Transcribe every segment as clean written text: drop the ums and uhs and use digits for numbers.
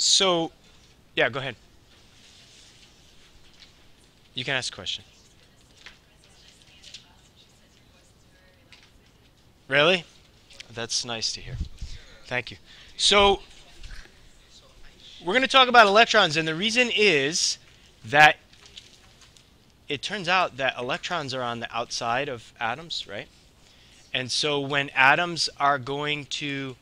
So, yeah, go ahead. You can ask a question. Really? That's nice to hear. Thank you. So, we're going to talk about electrons, and the reason is that it turns out that electrons are on the outside of atoms, right? And so when atoms are going to,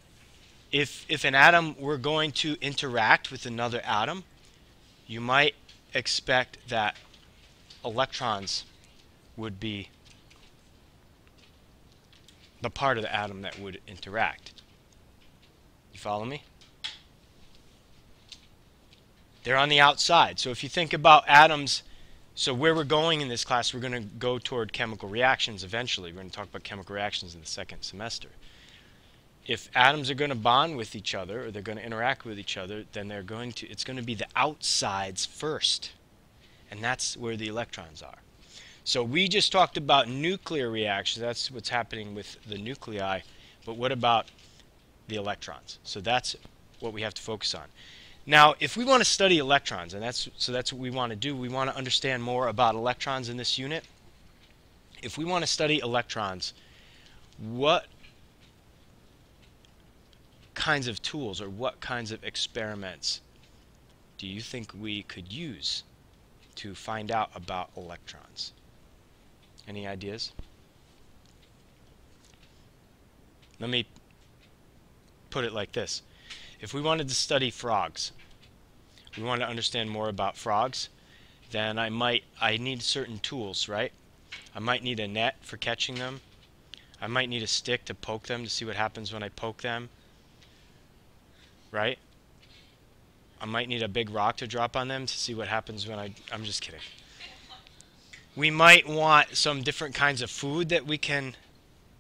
if an atom were going to interact with another atom, you might expect that electrons would be the part of the atom that would interact. You follow me? They're on the outside. So if you think about atoms, so where we're going in this class, we're going to go toward chemical reactions eventually. We're going to talk about chemical reactions in the second semester. If atoms are going to bond with each other, or they're going to interact with each other, then it's going to be the outsides first. And that's where the electrons are. So we just talked about nuclear reactions. That's what's happening with the nuclei. But what about the electrons? So that's what we have to focus on. Now, if we want to study electrons, and that's what we want to do, we want to understand more about electrons in this unit. If we want to study electrons, what kinds of tools or what kinds of experiments do you think we could use to find out about electrons? Any ideas? Let me put it like this. If we wanted to study frogs, we want to understand more about frogs, then I need certain tools, right? I might need a net for catching them. I might need a stick to poke them to see what happens when I poke them, right? I might need a big rock to drop on them to see what happens when I'm just kidding. We might want some different kinds of food that we can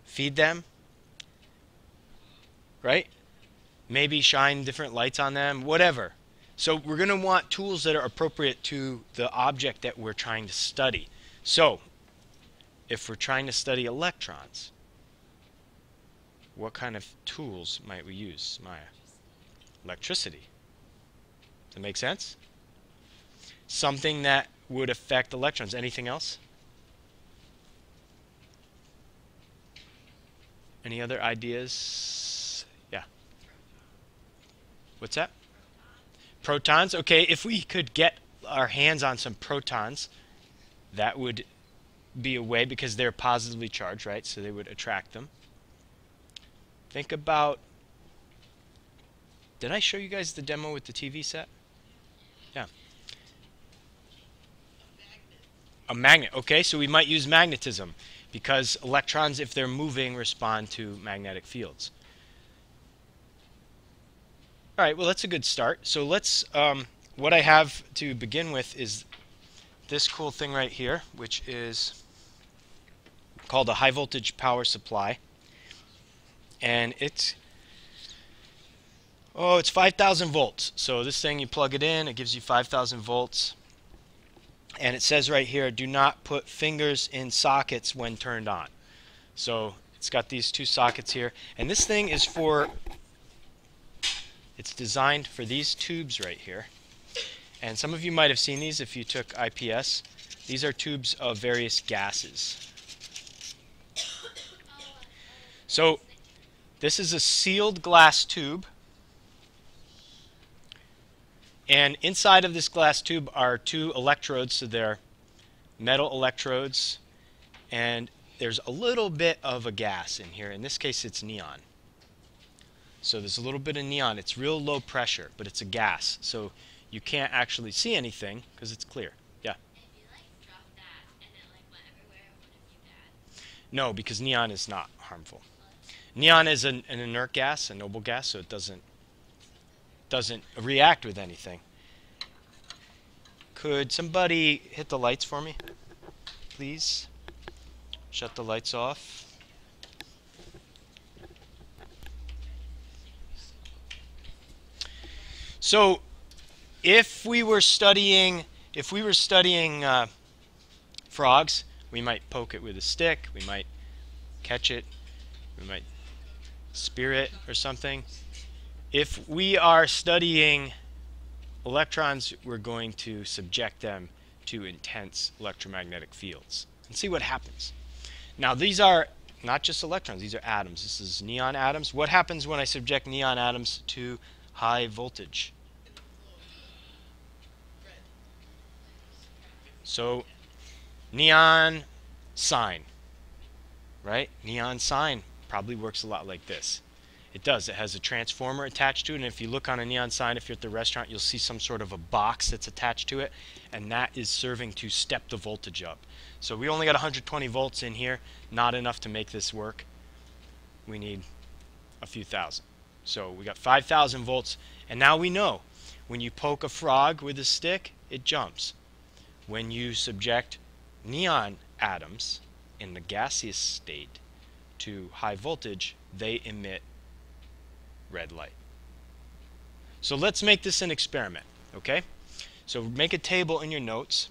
feed them, right? Maybe shine different lights on them, whatever. So we're going to want tools that are appropriate to the object that we're trying to study. So if we're trying to study electrons, what kind of tools might we use, Maya? Electricity. Does that make sense? Something that would affect electrons. Anything else? Any other ideas? Yeah. What's that? Protons. Okay, if we could get our hands on some protons, that would be a way, because they're positively charged, right? So they would attract them. Think about, did I show you guys the demo with the TV set? Yeah. A magnet. Okay, so we might use magnetism, because electrons, if they're moving, respond to magnetic fields. All right, well, that's a good start. So let's, what I have to begin with is this cool thing right here, which is called a high voltage power supply. And it's 5,000 volts. So this thing, you plug it in, it gives you 5,000 volts. And it says right here, do not put fingers in sockets when turned on. So it's got these two sockets here. And this thing is it's designed for these tubes right here. And some of you might have seen these if you took IPS. These are tubes of various gases. So this is a sealed glass tube. And inside of this glass tube are two electrodes, so they're metal electrodes, and there's a little bit of a gas in here. In this case, it's neon. So there's a little bit of neon. It's real low pressure, but it's a gas, so you can't actually see anything because it's clear. Yeah? If you dropped that and it went everywhere, would it be bad? No, because neon is not harmful. Neon is an inert gas, a noble gas, so it doesn't react with anything. Could somebody hit the lights for me, please? Shut the lights off. So, if we were studying frogs, we might poke it with a stick, we might catch it, we might spear it or something. If we are studying electrons, we're going to subject them to intense electromagnetic fields and see what happens. Now these are not just electrons, these are atoms. This is neon atoms. What happens when I subject neon atoms to high voltage? So neon sign, right? Neon sign probably works a lot like this. It does. It has a transformer attached to it, and if you look on a neon sign, if you're at the restaurant, you'll see some sort of a box that's attached to it, and that is serving to step the voltage up. So we only got 120 volts in here, not enough to make this work. We need a few thousand. So we got 5,000 volts, and now we know when you poke a frog with a stick, it jumps. When you subject neon atoms in the gaseous state to high voltage, they emit red light. So let's make this an experiment, okay? So make a table in your notes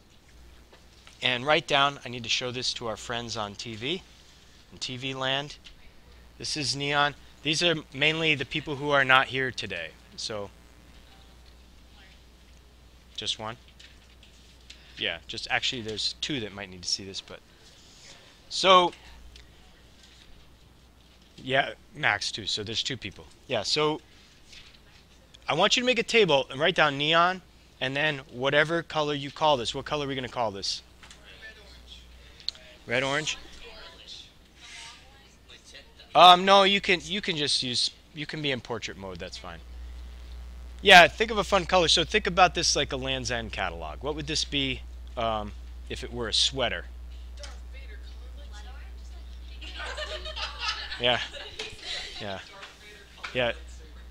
and write down, I need to show this to our friends on TV, in TV land. This is neon. These are mainly the people who are not here today. So, just one? Yeah, just actually there's two that might need to see this, but. So, yeah, Max too, so there's two people. Yeah, so I want you to make a table and write down neon and then whatever color you call this. What color are we going to call this? Red, orange? No, you can just use, you can be in portrait mode, that's fine. Yeah, think of a fun color. So think about this like a Land's End catalog. What would this be if it were a sweater? Yeah. Yeah. Yeah.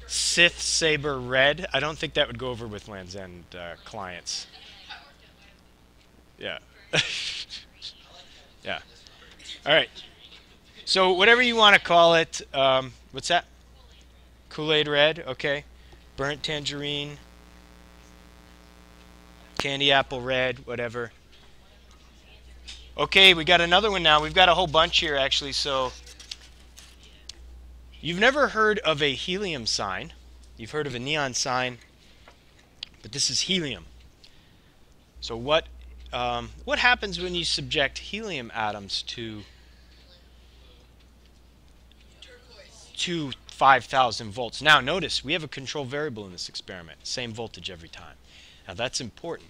Sith Saber Red. I don't think that would go over with Land's End clients. Yeah. Yeah. All right. So whatever you want to call it. What's that? Kool-Aid Red. Okay. Burnt Tangerine. Candy Apple Red. Whatever. Okay, we got another one now. We've got a whole bunch here actually. So you've never heard of a helium sign. You've heard of a neon sign, but this is helium. So what happens when you subject helium atoms to 5,000 volts? Now notice we have a control variable in this experiment. Same voltage every time. Now that's important.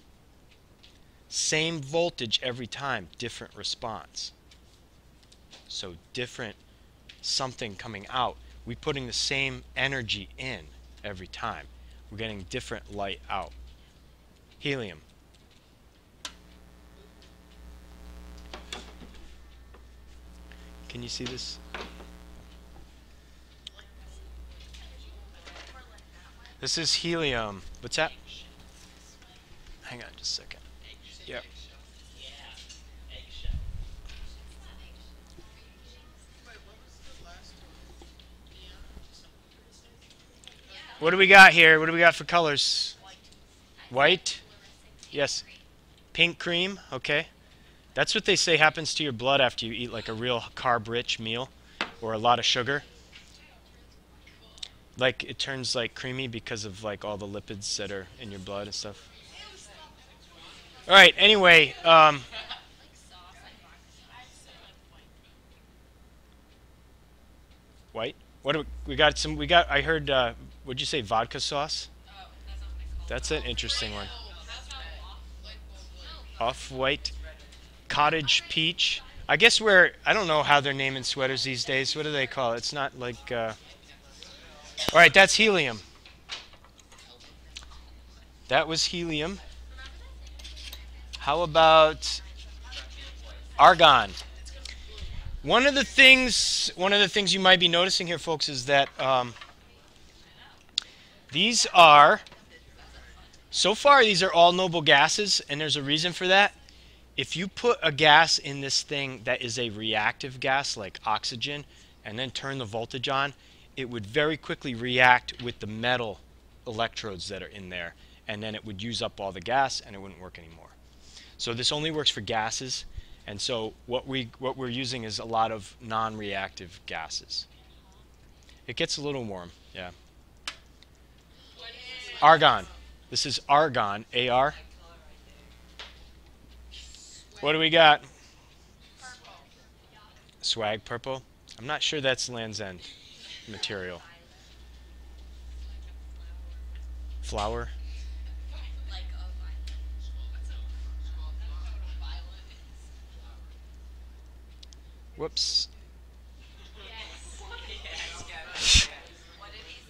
Same voltage every time, different response. So different something coming out. We're putting the same energy in every time. We're getting different light out. Helium. Can you see this? This is helium. What's that? Hang on just a second. Yep. What do we got here? What do we got for colors? White? Yes. Pink cream? Okay. That's what they say happens to your blood after you eat like a real carb-rich meal or a lot of sugar. Like it turns like creamy because of like all the lipids that are in your blood and stuff. All right, anyway, white? What do we got some I heard would you say vodka sauce? That's an interesting one. Off-white, cottage peach. I guess I don't know how they're naming sweaters these days. What do they call it? It's not like all right, that's helium. That was helium. How about argon? One of the things you might be noticing here, folks, is that these are all noble gases, and there's a reason for that. If you put a gas in this thing that is a reactive gas, like oxygen, and then turn the voltage on, it would very quickly react with the metal electrodes that are in there, and then it would use up all the gas, and it wouldn't work anymore. So this only works for gases, and so what we're using is a lot of non-reactive gases. It gets a little warm, yeah. Argon. This is argon, AR. What do we got? Swag purple. I'm not sure that's Land's End material. Flower. Whoops.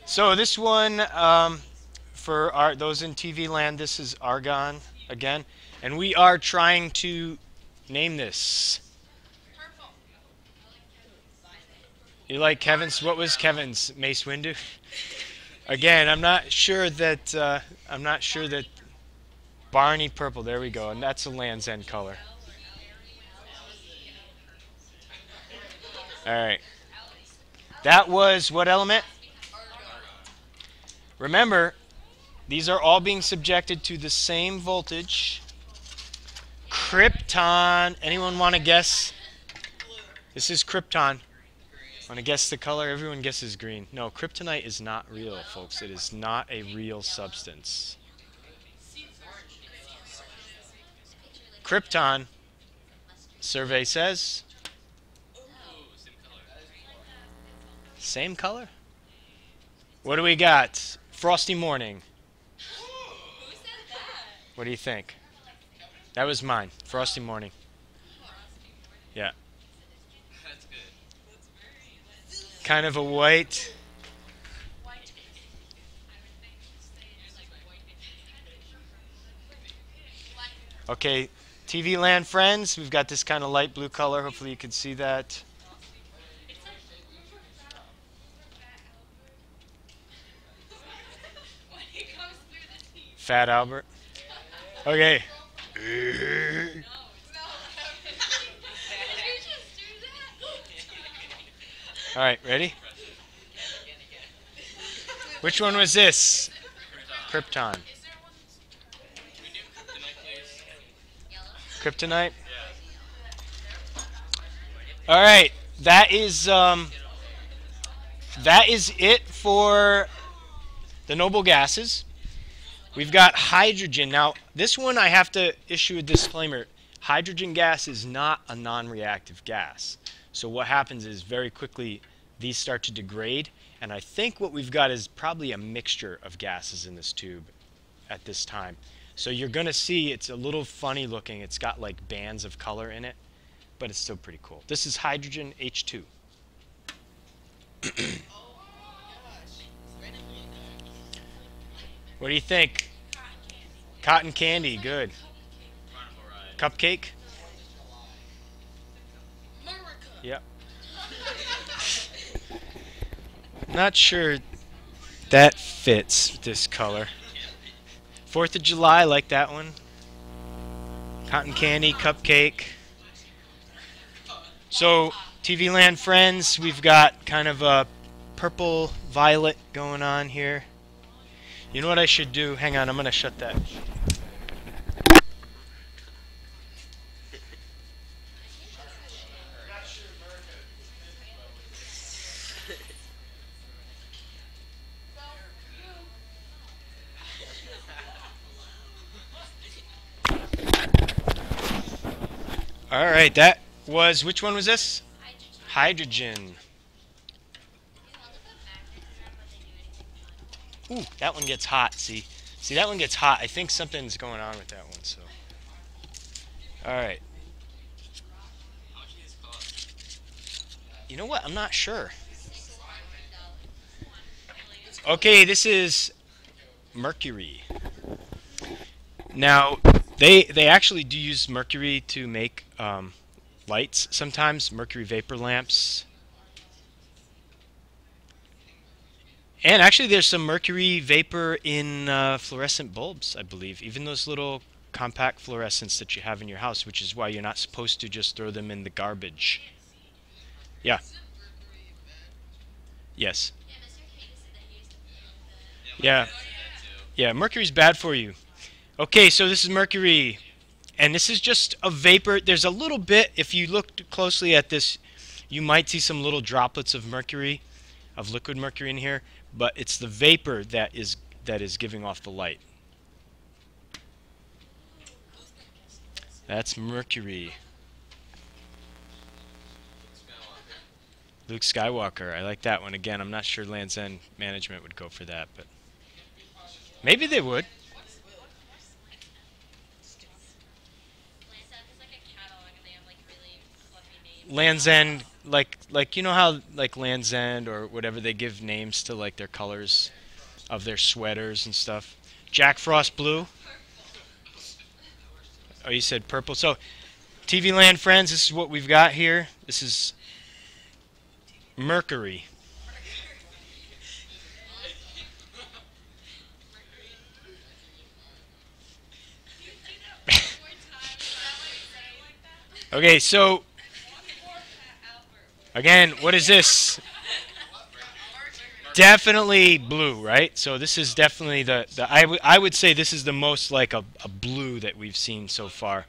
So this one, for those in TV land, this is argon again, and we are trying to name this. You like Kevin's? What was Kevin's? Mace Windu. Again, I'm not sure that Barney purple. There we go, and that's a Land's End color. All right. That was what element? Remember, these are all being subjected to the same voltage. Krypton. Anyone want to guess? This is krypton. Want to guess the color? Everyone guesses green. No, kryptonite is not real, folks. It is not a real substance. Krypton, survey says. Same color? What do we got? Frosty morning. What do you think? That was mine. Frosty morning. Yeah. Kind of a white. Okay, TV land friends, we've got this kind of light blue color. Hopefully you can see that. Fat Albert. Okay. All right, ready? Which one was this? Krypton. Kryptonite? All right, that is it for the noble gases. We've got hydrogen. Now, this one I have to issue a disclaimer. Hydrogen gas is not a non-reactive gas. So what happens is very quickly these start to degrade, and I think what we've got is probably a mixture of gases in this tube at this time. So you're going to see it's a little funny looking. It's got like bands of color in it, but it's still pretty cool. This is hydrogen H2. What do you think? Cotton candy, good. Cupcake? Yep. Not sure that fits this color. 4th of July, like that one. Cotton candy, cupcake. So, TV land friends, we've got kind of a purple violet going on here. You know what I should do? Hang on, I'm going to shut that. All right, that was, which one was this? Hydrogen. Ooh, that one gets hot, see, that one gets hot. I think something's going on with that one, so. All right. You know what? I'm not sure. Okay, this is Mercury. Now, they actually do use mercury to make lights sometimes, mercury vapor lamps. And actually there's some mercury vapor in fluorescent bulbs, I believe. Even those little compact fluorescents that you have in your house, which is why you're not supposed to just throw them in the garbage. Yeah. Yes. Yeah. Yeah, mercury's bad for you. Okay, so this is mercury. And this is just a vapor. There's a little bit, if you look closely at this, you might see some little droplets of mercury, of liquid mercury in here. But it's the vapor that is giving off the light. That's Mercury. Luke Skywalker. I like that one. Again, I'm not sure Land's End management would go for that, but maybe they would. Land's End, like you know how like Land's End or whatever they give names to like their colors of their sweaters and stuff. Jack Frost blue. Oh, you said purple. So, TV Land friends, this is what we've got here. This is Mercury. Okay, so again, what is this? Definitely blue, right? So this is definitely I would say this is the most like a blue that we've seen so far.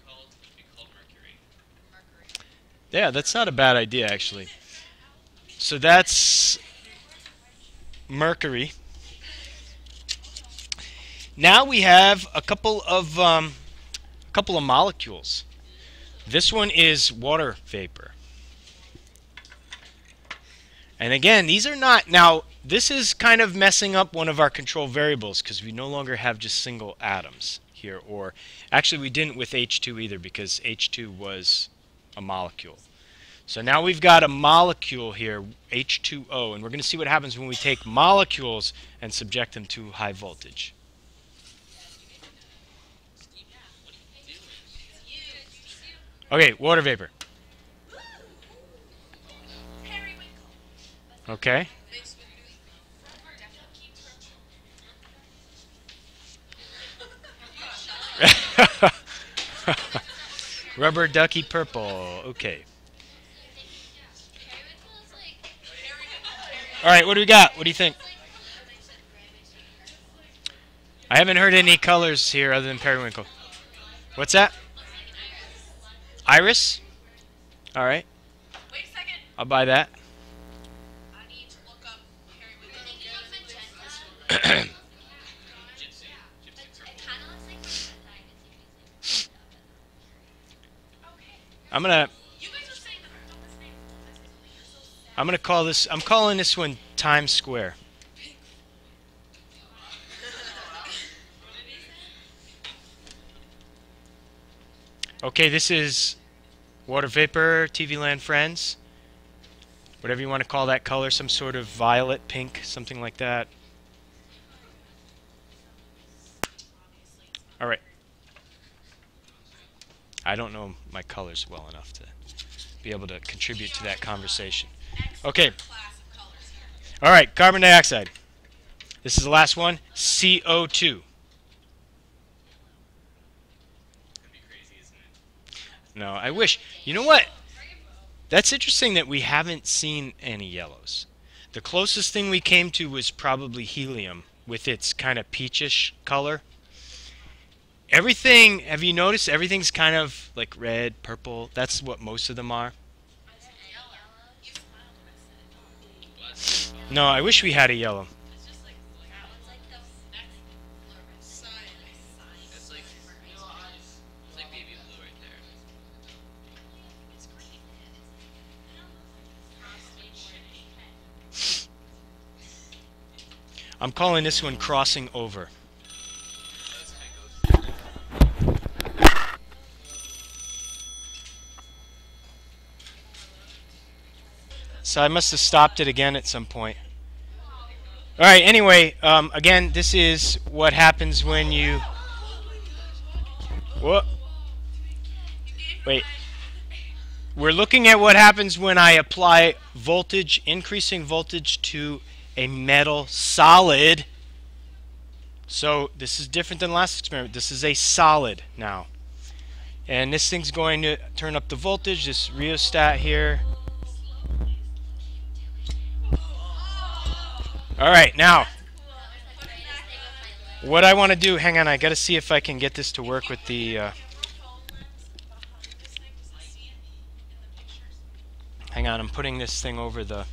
Yeah, that's not a bad idea actually. So that's Mercury. Now we have a couple of molecules. This one is water vapor. And again, these are not, now this is kind of messing up one of our control variables because we no longer have just single atoms here, or actually we didn't with H2 either because H2 was a molecule. So now we've got a molecule here, H2O, and we're going to see what happens when we take molecules and subject them to high voltage. Okay, water vapor. Okay. Rubber ducky purple. Okay. All right, what do we got? What do you think? I haven't heard any colors here other than periwinkle. What's that? Iris? All right. Wait a second. I'll buy that. I need to look up periwinkle. I'm gonna call this. I'm calling this one Times Square. Okay, this is water vapor, TV Land friends. Whatever you want to call that color, some sort of violet, pink, something like that. All right. I don't know my colors well enough to be able to contribute to that conversation. Okay. All right, carbon dioxide. This is the last one, CO2. No, I wish. You know what? That's interesting that we haven't seen any yellows. The closest thing we came to was probably helium with its kind of peachish color. Everything, have you noticed everything's kind of like red, purple? That's what most of them are. No, I wish we had a yellow. I'm calling this one crossing over. So I must have stopped it again at some point. All right, anyway, again, this is what happens when you... Whoa. Wait. We're looking at what happens when I apply voltage, increasing voltage to a metal solid. So this is different than last experiment. This is a solid now. And this thing's going to turn up the voltage, this rheostat here. Alright, now, what I want to do, hang on, I got to see if I can get this to work with the... hang on, I'm putting this thing over the...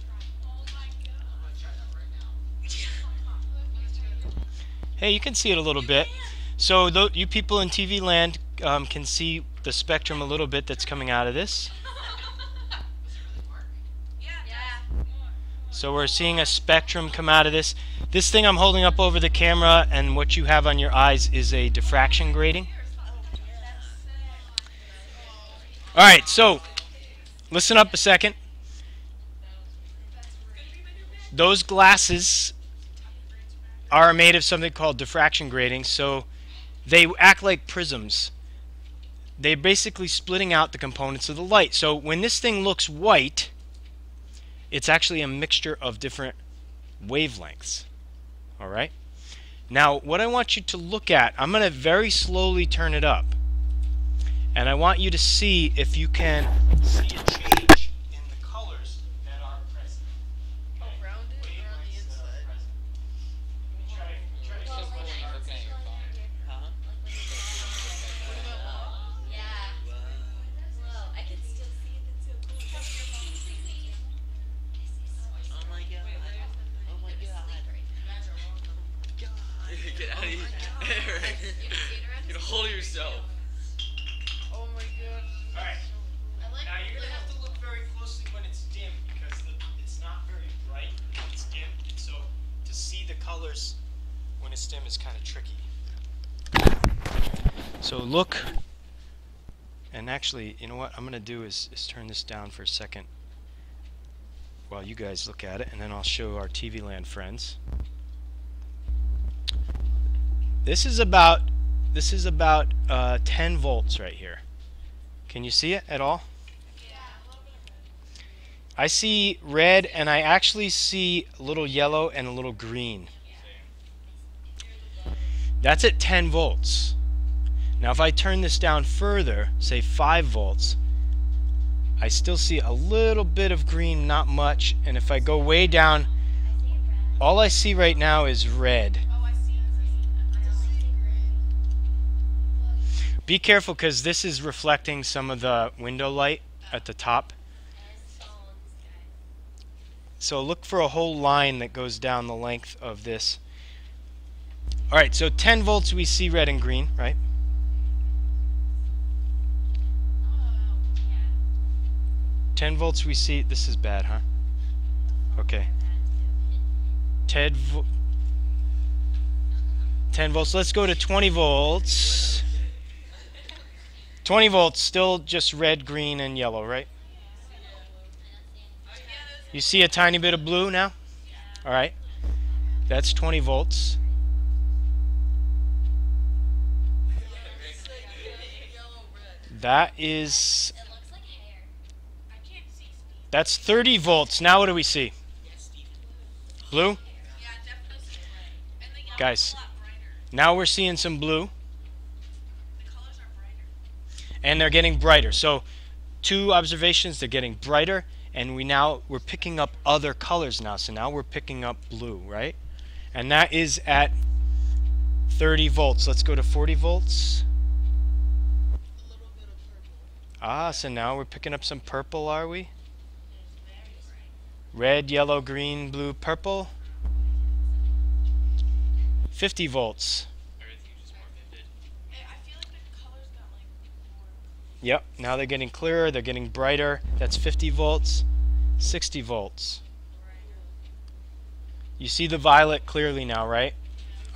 Hey, you can see it a little bit. So you people in TV land can see the spectrum a little bit that's coming out of this. So we're seeing a spectrum come out of this. This thing I'm holding up over the camera and what you have on your eyes is a diffraction grating. Alright, so listen up a second. Those glasses are made of something called diffraction gratings, so they act like prisms. They're basically splitting out the components of the light. So when this thing looks white, it's actually a mixture of different wavelengths. Alright? Now, what I want you to look at, I'm going to very slowly turn it up. And I want you to see if you can see a change in the colors that are present. Around it or on the inside? Yeah. Whoa, I can still see it. That's so cool. Oh my god. Oh my god. Get out of here. Get a hold of yourself. Oh my god. Alright. I like Now you're going to have to look very closely when it's dim because it's not very bright when it's dim. And so to see the colors when it's dim is kind of tricky. So look, and actually, you know what I'm going to do is turn this down for a second while you guys look at it, and then I'll show our TV Land friends. This is about 10 volts right here. Can you see it at all? I see red, and I actually see a little yellow and a little green. That's at 10 volts. Now if I turn this down further, say 5 volts, I still see a little bit of green, not much, and if I go way down, all I see right now is red. Oh, I see green. Be careful because this is reflecting some of the window light at the top. So look for a whole line that goes down the length of this. Alright, so 10 volts we see red and green, right? 10 volts we see, this is bad, huh? Okay. 10 volts, let's go to 20 volts. 20 volts, still just red, green, and yellow, right? You see a tiny bit of blue now? Alright. That's 20 volts. That is... That's 30 volts. Now what do we see? Blue? Guys, now we're seeing some blue. And they're getting brighter. So, two observations, they're getting brighter, and we're picking up other colors now. So now we're picking up blue, right? And that is at 30 volts. Let's go to 40 volts. Ah, so now we're picking up some purple, are we? Red, yellow, green, blue, purple. 50 volts. Yep, now they're getting clearer, they're getting brighter. That's 50 volts. 60 volts. You see the violet clearly now, right?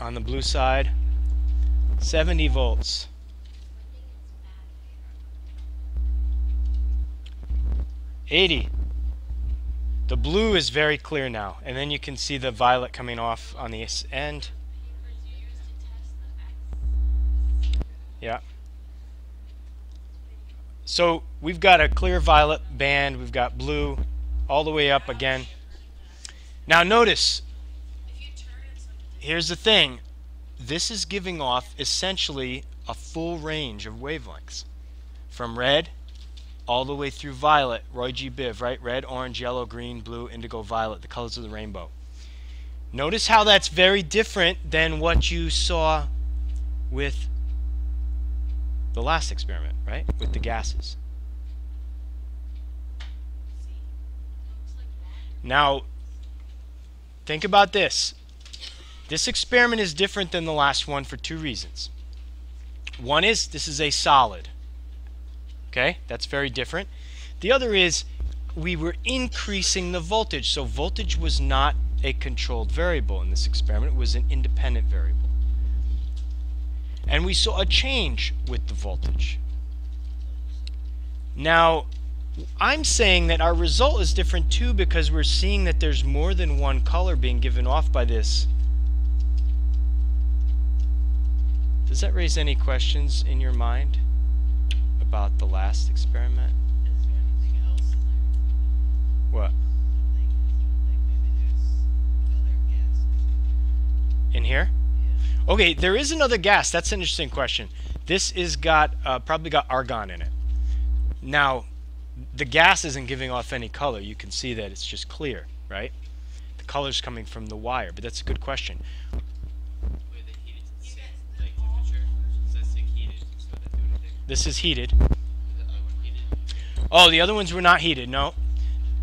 On the blue side. 70 volts. 80. The blue is very clear now, and then you can see the violet coming off on the end. Yeah. So we've got a clear violet band, we've got blue all the way up again. Now notice, here's the thing, this is giving off essentially a full range of wavelengths. From red all the way through violet, Roy G. Biv, right? Red, orange, yellow, green, blue, indigo, violet, the colors of the rainbow. Notice how that's very different than what you saw with the last experiment, right? With the gases. Now, think about this. This experiment is different than the last one for two reasons. One is this is a solid. Okay, that's very different. The other is we were increasing the voltage. So voltage was not a controlled variable in this experiment. It was an independent variable. And we saw a change with the voltage. Now, I'm saying that our result is different too because we're seeing that there's more than one color being given off by this. Does that raise any questions in your mind about the last experiment? Is there anything else in there? What? Like maybe there's other gases. In here? Yeah. Okay, there is another gas. That's an interesting question. This is probably got argon in it. Now, the gas isn't giving off any color. You can see that it's just clear, right? The color's coming from the wire, but that's a good question. Wait, they heated to the same like temperature? Does that say heated? So that do anything? This is heated. The other one heated? Oh, the other ones were not heated, no.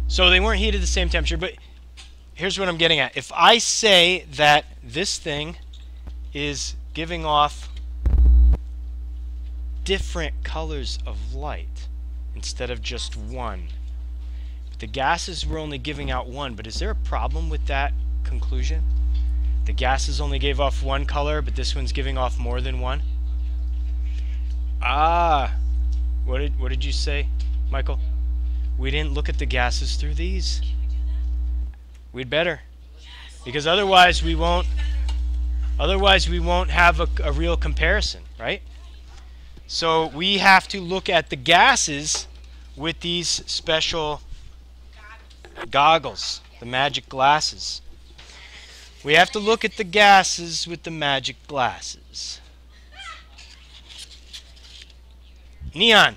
So they weren't heated at the same temperature, but here's what I'm getting at. If I say that this thing is giving off different colors of light instead of just one, but the gases were only giving out one, but is there a problem with that conclusion? The gases only gave off one color, but this one's giving off more than one? Ah, what did you say, Michael? We didn't look at the gases through these. We'd better, because otherwise we won't have a real comparison, right? So we have to look at the gases with these special goggles, the magic glasses. We have to look at the gases with the magic glasses. Neon.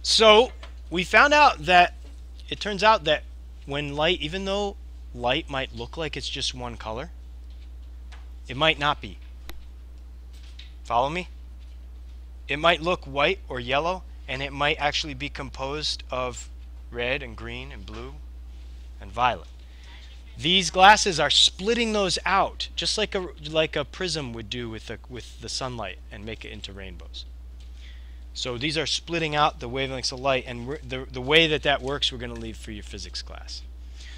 So we found out that it turns out that when light, even though light might look like it's just one color, it might not be. Follow me? It might look white or yellow, and it might actually be composed of red and green and blue and violet. These glasses are splitting those out, just like a prism would do with the sunlight and make it into rainbows. So these are splitting out the wavelengths of light, and the way that works we're going to leave for your physics class.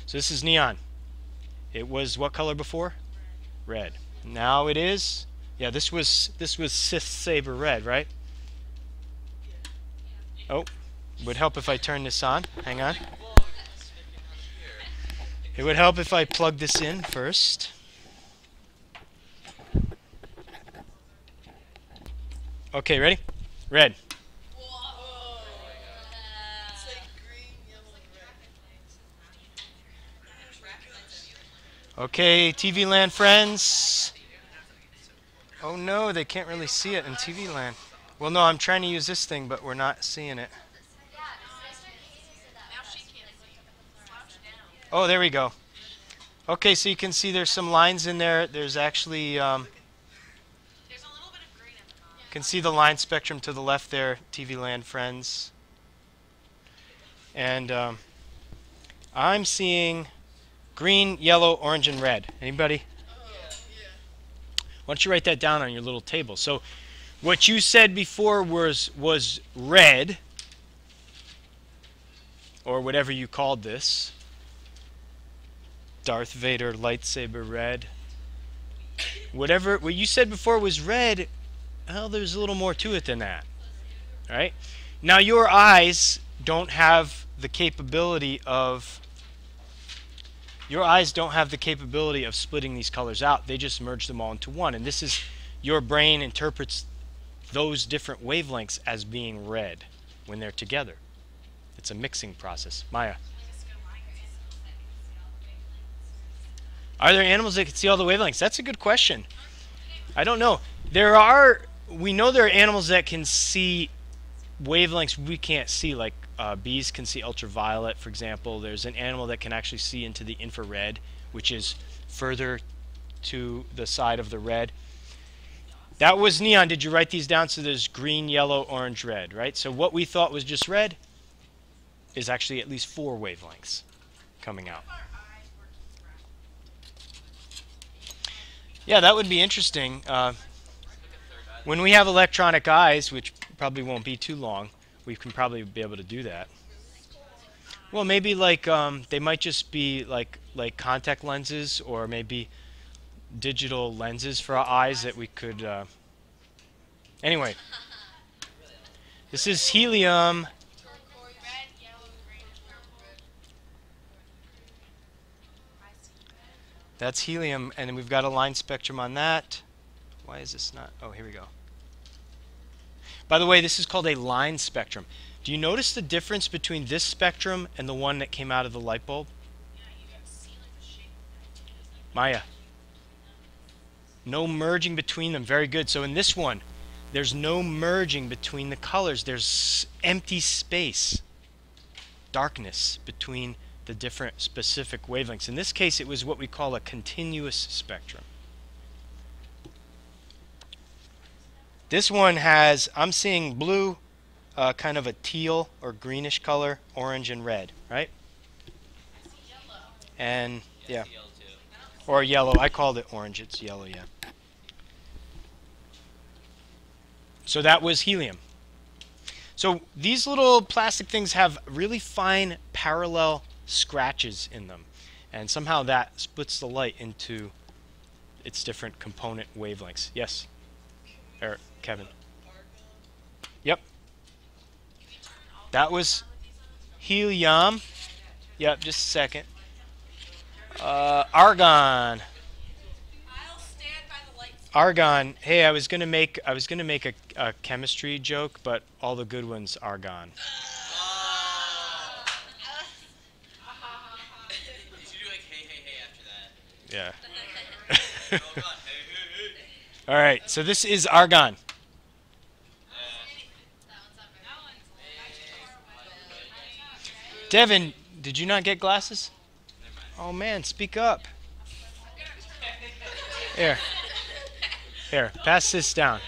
So this is neon. It was what color before? Red. Now it is, yeah, this was Sith Saber red, right? Oh, would help if I turn this on. Hang on. It would help if I plug this in first. Okay, ready? Red. Whoa. It's like green, yellow, and red. Okay, TV land friends. Oh no, they can't really see it in TV land. Well, no, I'm trying to use this thing, but we're not seeing it. Now she can't see. Slouch down. Oh, there we go. Okay, so you can see there's some lines in there. There's actually, There's a little bit of green at the bottom. you can see the line spectrum to the left there, TV land friends. And I'm seeing green, yellow, orange, and red. Anybody? Yeah. Why don't you write that down on your little table? So what you said before was red, or whatever you called this. Darth Vader lightsaber red. What you said before was red, well, there's a little more to it than that. All right? Now your eyes don't have the capability of splitting these colors out. They just merge them all into one. And this is, your brain interprets those different wavelengths as being red when they're together. It's a mixing process. Maya. Are there animals that can see all the wavelengths? That's a good question. I don't know. We know there are animals that can see wavelengths we can't see, like bees can see ultraviolet, for example. There's an animal that can actually see into the infrared, which is further to the side of the red. That was neon. Did you write these down? So there's green, yellow, orange, red, right? So what we thought was just red is actually at least 4 wavelengths coming out. Yeah, that would be interesting. When we have electronic eyes, which probably won't be too long. We can probably be able to do that. Well, maybe like they might just be like contact lenses, or maybe digital lenses for our eyes that we could. Anyway, this is helium. Red, yellow, green, purple. That's helium, and then we've got a line spectrum on that. Why is this not? Oh, here we go. By the way, this is called a line spectrum. Do you notice the difference between this spectrum and the one that came out of the light bulb? Maya. No merging between them. Very good. So in this one, there's no merging between the colors. There's empty space, darkness between the different specific wavelengths. In this case, it was what we call a continuous spectrum. This one has, I'm seeing blue, kind of a teal or greenish color, orange and red, right? And yeah, or yellow. I called it orange. It's yellow, yeah. So that was helium. So these little plastic things have really fine parallel scratches in them, and somehow that splits the light into its different component wavelengths. Yes, Eric, Kevin. Yep. That was helium. Yep, just a second. Argon. I'll stand by the lights. Argon. Hey, I was gonna make a chemistry joke, but all the good ones are gone. You should do like hey after that. Yeah. Oh God, hey. All right. So this is argon. Devin, did you not get glasses? Oh man, speak up. Here. Here, pass this down.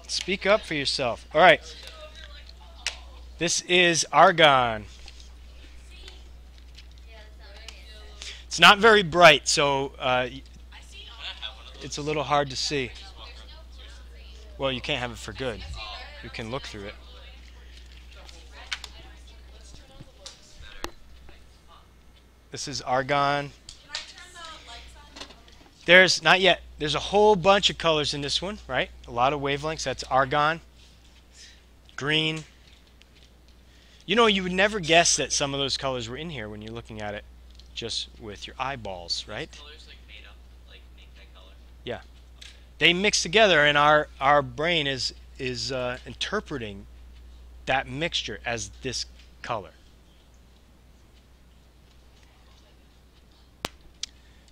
Speak up for yourself. All right. This is argon. It's not very bright, so it's a little hard to see. Well, you can't have it for good. You can look through it. This is argon. There's not yet. There's a whole bunch of colors in this one, right? A lot of wavelengths. That's argon. Green. You know, you would never guess that some of those colors were in here when you're looking at it just with your eyeballs, right? Colors like made up, like make that color. Yeah. They mix together, and our brain is interpreting that mixture as this color.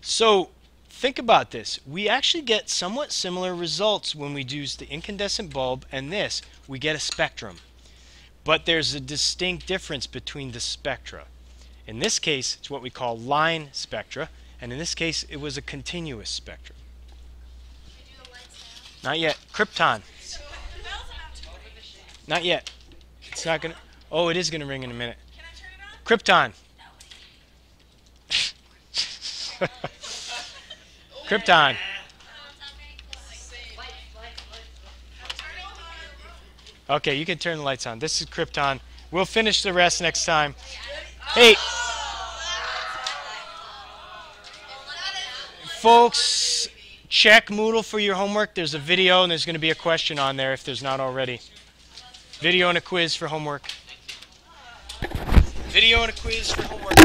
So think about this. We actually get somewhat similar results when we use the incandescent bulb and this. We get a spectrum. But there's a distinct difference between the spectra. In this case, it's what we call line spectra, and in this case, it was a continuous spectrum. Not yet. Krypton. Not yet. It's not going to... Oh, it is going to ring in a minute. Krypton. Krypton. Okay, you can turn the lights on. This is Krypton. We'll finish the rest next time. Hey, folks, check Moodle for your homework. There's a video and there's going to be a question on there if there's not already. Video and a quiz for homework. Video and a quiz for homework.